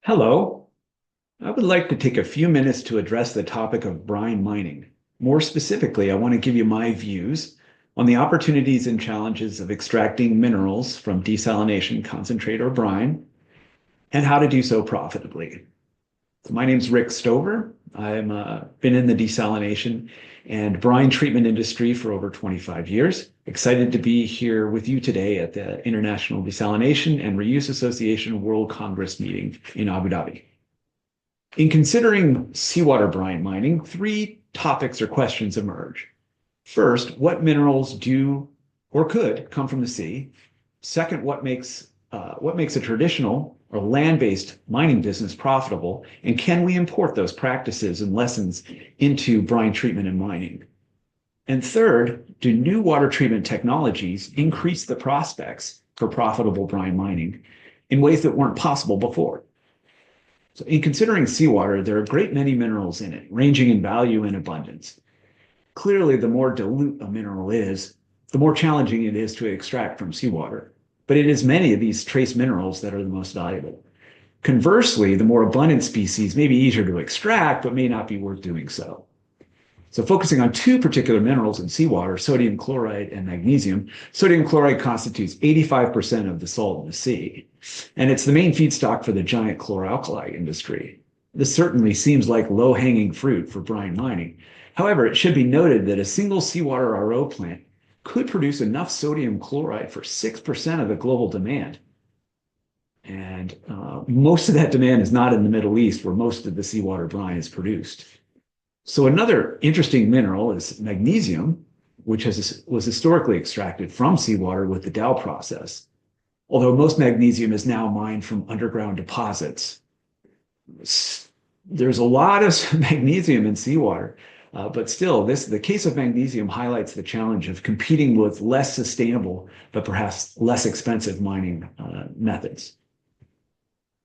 Hello. I would like to take a few minutes to address the topic of brine mining. More specifically, I want to give you my views on the opportunities and challenges of extracting minerals from desalination, concentrate, or brine, and how to do so profitably. So my name's Rick Stover. I've been in the desalination and brine treatment industry for over 25 years. Excited to be here with you today at the International Desalination and Reuse Association World Congress meeting in Abu Dhabi. In considering seawater brine mining, three topics or questions emerge. First, what minerals do or could come from the sea? Second, what makes a traditional or land-based mining business profitable, and can we import those practices and lessons into brine treatment and mining? And third, do new water treatment technologies increase the prospects for profitable brine mining in ways that weren't possible before? So in considering seawater, there are a great many minerals in it, ranging in value and abundance. Clearly, the more dilute a mineral is, the more challenging it is to extract from seawater. But it is many of these trace minerals that are the most valuable. Conversely, the more abundant species may be easier to extract, but may not be worth doing so. So focusing on two particular minerals in seawater, sodium chloride and magnesium, sodium chloride constitutes 85% of the salt in the sea, and it's the main feedstock for the giant chlor-alkali industry. This certainly seems like low-hanging fruit for brine mining. However, it should be noted that a single seawater RO plant could produce enough sodium chloride for 6% of the global demand. And most of that demand is not in the Middle East, where most of the seawater brine is produced. So another interesting mineral is magnesium, which was historically extracted from seawater with the Dow process, although most magnesium is now mined from underground deposits. There's a lot of magnesium in seawater, but still, the case of magnesium highlights the challenge of competing with less sustainable, but perhaps less expensive mining methods.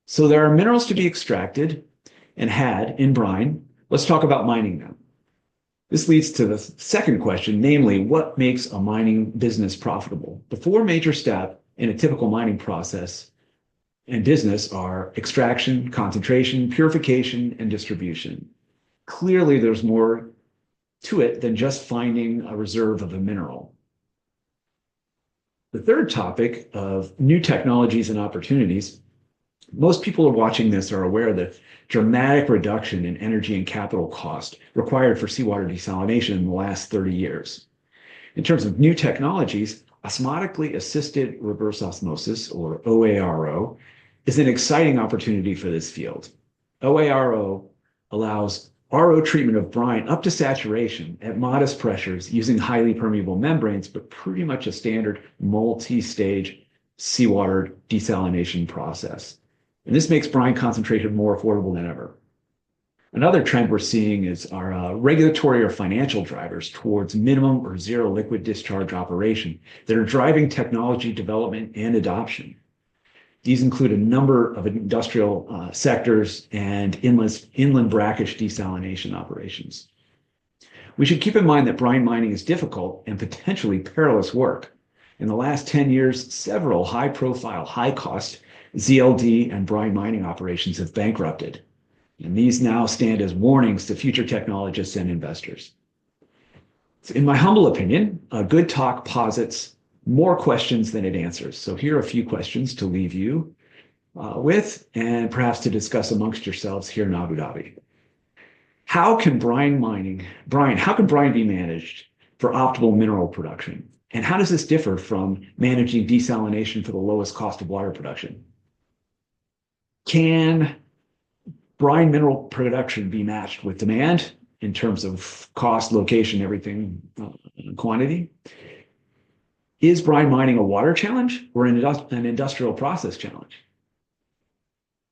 So there are minerals to be extracted and had in brine. Let's talk about mining them. This leads to the second question, namely, what makes a mining business profitable? The four major steps in a typical mining process and business are extraction, concentration, purification, and distribution. Clearly, there's more to it than just finding a reserve of a mineral. The third topic of new technologies and opportunities, most people are watching this are aware of the dramatic reduction in energy and capital cost required for seawater desalination in the last 30 years. In terms of new technologies, osmotically assisted reverse osmosis, or OARO, is an exciting opportunity for this field. OARO allows RO treatment of brine up to saturation at modest pressures using highly permeable membranes, but pretty much a standard multi-stage seawater desalination process. And this makes brine concentration more affordable than ever. Another trend we're seeing is our regulatory or financial drivers towards minimum or zero liquid discharge operation that are driving technology development and adoption. These include a number of industrial sectors and inland brackish desalination operations. We should keep in mind that brine mining is difficult and potentially perilous work. In the last 10 years, several high-profile, high-cost ZLD and brine mining operations have bankrupted, and these now stand as warnings to future technologists and investors. In my humble opinion, a good talk posits more questions than it answers. So here are a few questions to leave you with and perhaps to discuss amongst yourselves here in Abu Dhabi. How can brine be managed for optimal mineral production? And how does this differ from managing desalination for the lowest cost of water production? Can brine mineral production be matched with demand in terms of cost, location, everything, quantity? Is brine mining a water challenge or an industrial process challenge?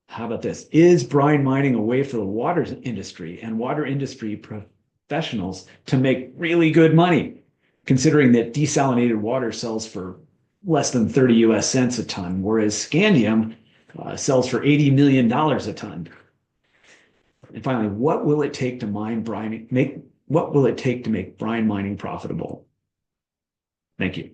How about this? Is brine mining a way for the water industry and water industry professionals to make really good money, considering that desalinated water sells for less than 30 US cents a ton, whereas scandium sells for $80 million a ton? And finally, what will it take to make brine mining profitable? Thank you.